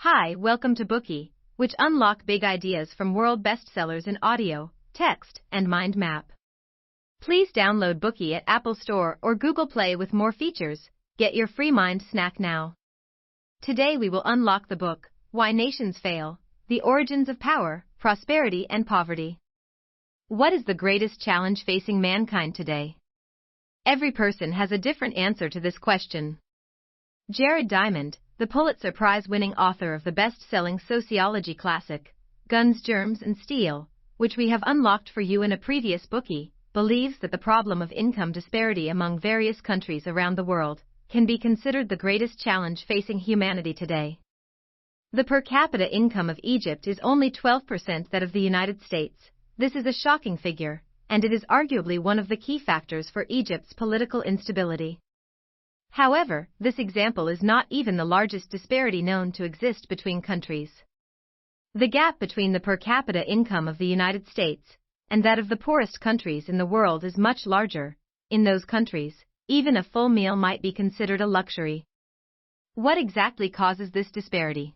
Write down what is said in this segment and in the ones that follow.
Hi, welcome to Bookie, which unlock big ideas from world bestsellers in audio, text, and mind map. Please download Bookie at Apple Store or Google Play with more features. Get your free mind snack now. Today we will unlock the book, Why Nations Fail, The Origins of Power, Prosperity and Poverty. What is the greatest challenge facing mankind today? Every person has a different answer to this question. Jared Diamond, the Pulitzer Prize-winning author of the best-selling sociology classic, Guns, Germs, and Steel, which we have unlocked for you in a previous Bookie, believes that the problem of income disparity among various countries around the world can be considered the greatest challenge facing humanity today. The per capita income of Egypt is only 12% that of the United States. This is a shocking figure, and it is arguably one of the key factors for Egypt's political instability. However, this example is not even the largest disparity known to exist between countries. The gap between the per capita income of the United States and that of the poorest countries in the world is much larger. In those countries, even a full meal might be considered a luxury. What exactly causes this disparity?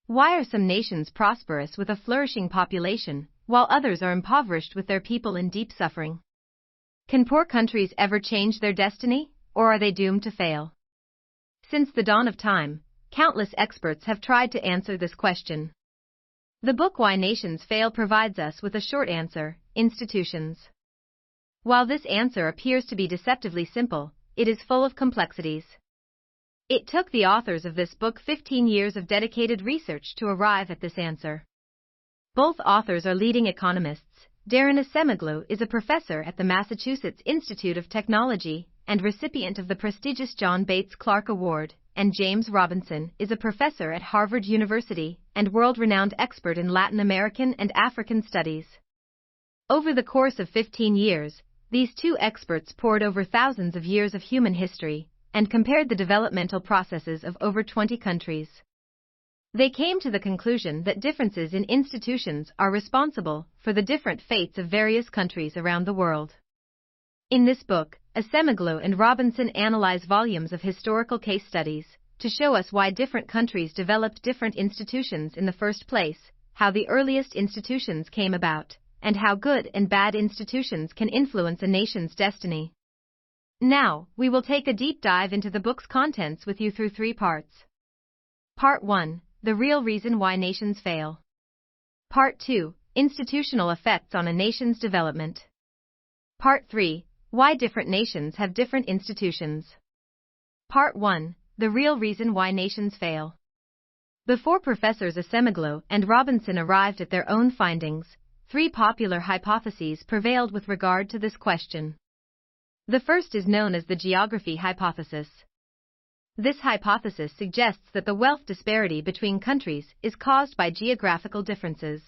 Why are some nations prosperous with a flourishing population, while others are impoverished with their people in deep suffering? Can poor countries ever change their destiny, or are they doomed to fail? Since the dawn of time, countless experts have tried to answer this question. The book Why Nations Fail provides us with a short answer: institutions. While this answer appears to be deceptively simple, it is full of complexities. It took the authors of this book 15 years of dedicated research to arrive at this answer. Both authors are leading economists. Daron Acemoglu is a professor at the Massachusetts Institute of Technology and recipient of the prestigious John Bates Clark Award, and James Robinson is a professor at Harvard University and world-renowned expert in Latin American and African studies. Over the course of 15 years, these two experts pored over thousands of years of human history and compared the developmental processes of over 20 countries. They came to the conclusion that differences in institutions are responsible for the different fates of various countries around the world. In this book, Acemoglu and Robinson analyze volumes of historical case studies to show us why different countries developed different institutions in the first place, how the earliest institutions came about, and how good and bad institutions can influence a nation's destiny. Now, we will take a deep dive into the book's contents with you through 3 parts. Part 1. The real reason why nations fail. Part 2. Institutional effects on a nation's development. Part 3. Why different nations have different institutions. Part 1. The real reason why nations fail. Before Professors Acemoglu and Robinson arrived at their own findings, 3 popular hypotheses prevailed with regard to this question. The first is known as the geography hypothesis. This hypothesis suggests that the wealth disparity between countries is caused by geographical differences.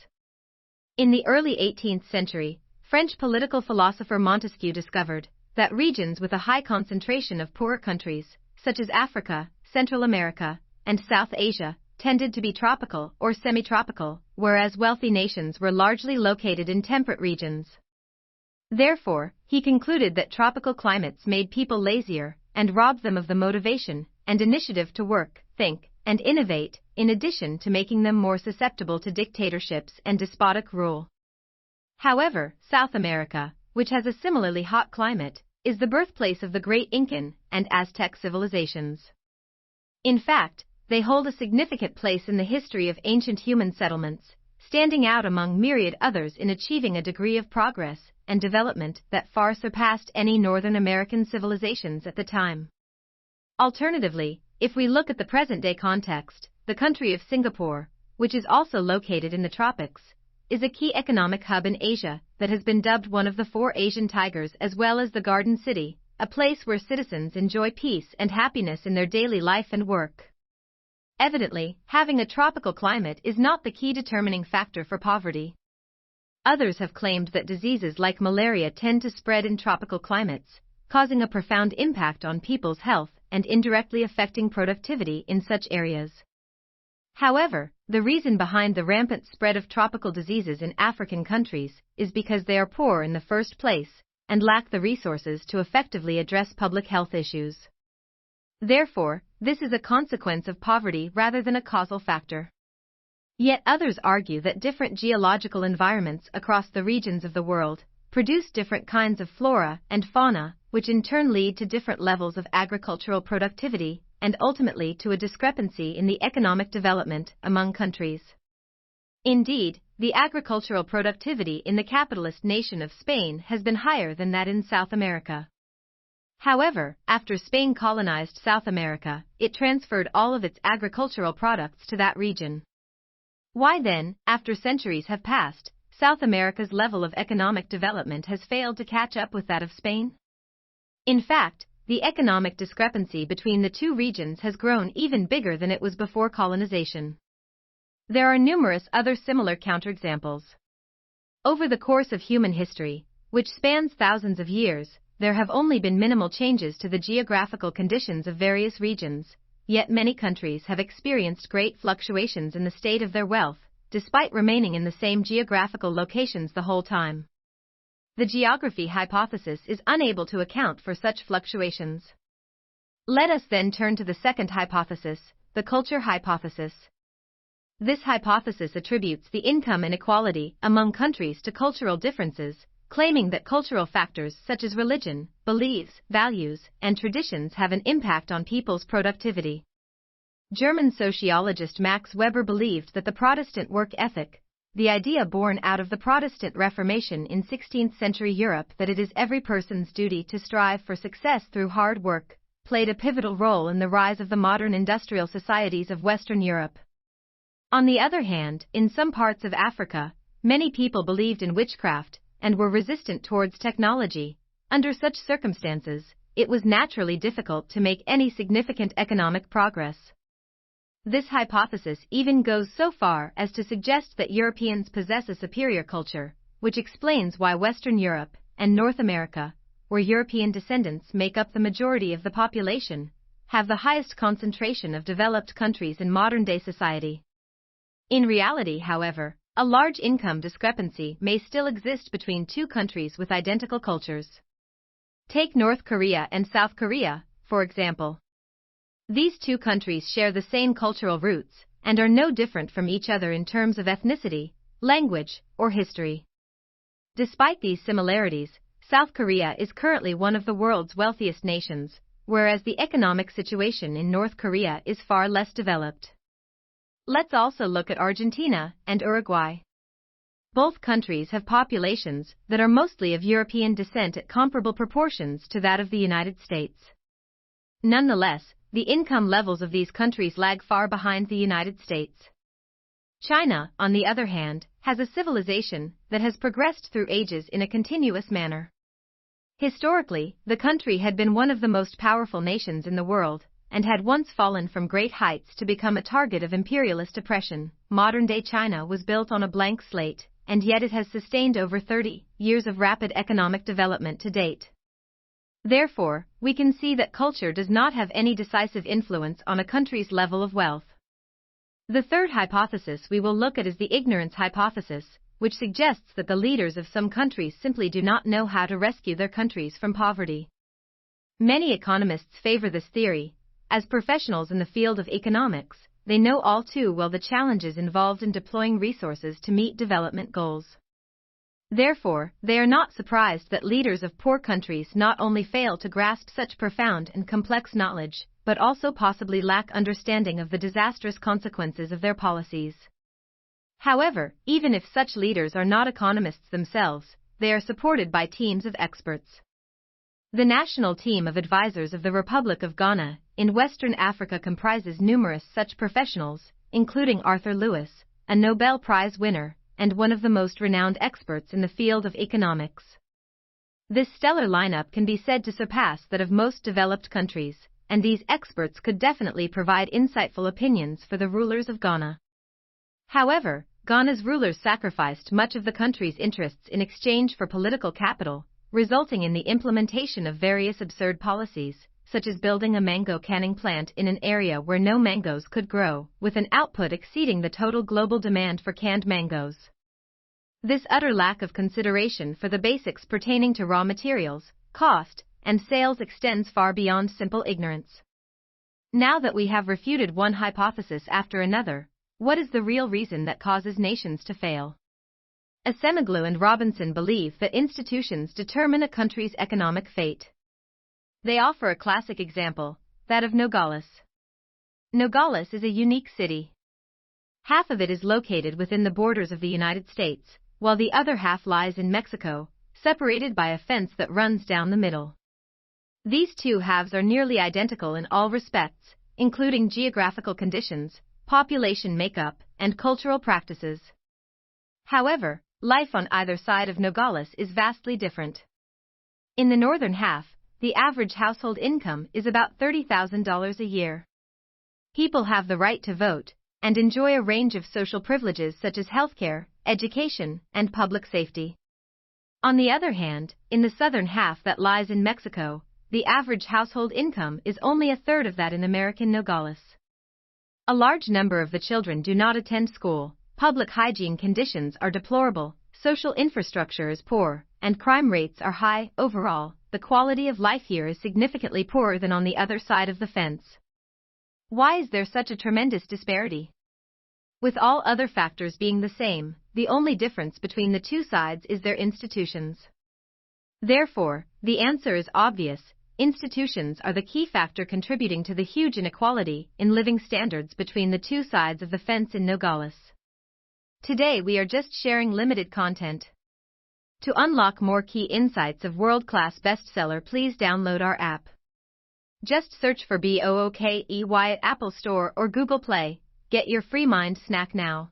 In the early 18th century, French political philosopher Montesquieu discovered that regions with a high concentration of poorer countries, such as Africa, Central America, and South Asia, tended to be tropical or semi-tropical, whereas wealthy nations were largely located in temperate regions. Therefore, he concluded that tropical climates made people lazier and robbed them of the motivation and initiative to work, think, and innovate, in addition to making them more susceptible to dictatorships and despotic rule. However, South America, which has a similarly hot climate, is the birthplace of the great Incan and Aztec civilizations. In fact, they hold a significant place in the history of ancient human settlements, standing out among myriad others in achieving a degree of progress and development that far surpassed any Northern American civilizations at the time. Alternatively, if we look at the present-day context, the country of Singapore, which is also located in the tropics, is a key economic hub in Asia that has been dubbed one of the 4 Asian tigers, as well as the Garden City, a place where citizens enjoy peace and happiness in their daily life and work. Evidently, having a tropical climate is not the key determining factor for poverty. Others have claimed that diseases like malaria tend to spread in tropical climates, causing a profound impact on people's health and indirectly affecting productivity in such areas. However, the reason behind the rampant spread of tropical diseases in African countries is because they are poor in the first place and lack the resources to effectively address public health issues. Therefore, this is a consequence of poverty rather than a causal factor. Yet others argue that different geological environments across the regions of the world produce different kinds of flora and fauna, which in turn lead to different levels of agricultural productivity and ultimately to a discrepancy in the economic development among countries. Indeed, the agricultural productivity in the capitalist nation of Spain has been higher than that in South America. However, after Spain colonized South America, it transferred all of its agricultural products to that region. Why then, after centuries have passed, South America's level of economic development has failed to catch up with that of Spain? In fact, the economic discrepancy between the two regions has grown even bigger than it was before colonization. There are numerous other similar counterexamples. Over the course of human history, which spans thousands of years, there have only been minimal changes to the geographical conditions of various regions, yet many countries have experienced great fluctuations in the state of their wealth, despite remaining in the same geographical locations the whole time. The geography hypothesis is unable to account for such fluctuations. Let us then turn to the second hypothesis, the culture hypothesis. This hypothesis attributes the income inequality among countries to cultural differences, claiming that cultural factors such as religion, beliefs, values, and traditions have an impact on people's productivity. German sociologist Max Weber believed that the Protestant work ethic, the idea born out of the Protestant Reformation in 16th century Europe that it is every person's duty to strive for success through hard work, played a pivotal role in the rise of the modern industrial societies of Western Europe. On the other hand, in some parts of Africa, many people believed in witchcraft and were resistant towards technology. Under such circumstances, it was naturally difficult to make any significant economic progress. This hypothesis even goes so far as to suggest that Europeans possess a superior culture, which explains why Western Europe and North America, where European descendants make up the majority of the population, have the highest concentration of developed countries in modern-day society. In reality, however, a large income discrepancy may still exist between two countries with identical cultures. Take North Korea and South Korea, for example. These two countries share the same cultural roots and are no different from each other in terms of ethnicity, language, or history. Despite these similarities, South Korea is currently one of the world's wealthiest nations, whereas the economic situation in North Korea is far less developed. Let's also look at Argentina and Uruguay. Both countries have populations that are mostly of European descent at comparable proportions to that of the United States. Nonetheless, the income levels of these countries lag far behind the United States. China, on the other hand, has a civilization that has progressed through ages in a continuous manner. Historically, the country had been one of the most powerful nations in the world, and had once fallen from great heights to become a target of imperialist oppression. Modern-day China was built on a blank slate, and yet it has sustained over 30 years of rapid economic development to date. Therefore, we can see that culture does not have any decisive influence on a country's level of wealth. The third hypothesis we will look at is the ignorance hypothesis, which suggests that the leaders of some countries simply do not know how to rescue their countries from poverty. Many economists favor this theory. As professionals in the field of economics, they know all too well the challenges involved in deploying resources to meet development goals. Therefore, they are not surprised that leaders of poor countries not only fail to grasp such profound and complex knowledge, but also possibly lack understanding of the disastrous consequences of their policies. However, even if such leaders are not economists themselves, they are supported by teams of experts. The National Team of Advisors of the Republic of Ghana in Western Africa comprises numerous such professionals, including Arthur Lewis, a Nobel Prize winner, and one of the most renowned experts in the field of economics. This stellar lineup can be said to surpass that of most developed countries, and these experts could definitely provide insightful opinions for the rulers of Ghana. However, Ghana's rulers sacrificed much of the country's interests in exchange for political capital, resulting in the implementation of various absurd policies, such as building a mango canning plant in an area where no mangoes could grow, with an output exceeding the total global demand for canned mangoes. This utter lack of consideration for the basics pertaining to raw materials, cost, and sales extends far beyond simple ignorance. Now that we have refuted one hypothesis after another, what is the real reason that causes nations to fail? Acemoglu and Robinson believe that institutions determine a country's economic fate. They offer a classic example, that of Nogales. Nogales is a unique city. Half of it is located within the borders of the United States, while the other half lies in Mexico, separated by a fence that runs down the middle. These two halves are nearly identical in all respects, including geographical conditions, population makeup, and cultural practices. However, life on either side of Nogales is vastly different. In the northern half, the average household income is about $30,000 a year. People have the right to vote and enjoy a range of social privileges such as healthcare, education, and public safety. On the other hand, in the southern half that lies in Mexico, the average household income is only a third of that in American Nogales. A large number of the children do not attend school, public hygiene conditions are deplorable, social infrastructure is poor, and crime rates are high. Overall, the quality of life here is significantly poorer than on the other side of the fence. Why is there such a tremendous disparity? With all other factors being the same, the only difference between the two sides is their institutions. Therefore, the answer is obvious: institutions are the key factor contributing to the huge inequality in living standards between the two sides of the fence in Nogales. Today we are just sharing limited content. To unlock more key insights of world-class bestseller, please download our app. Just search for BOOKEY at Apple Store or Google Play. Get your free mind snack now.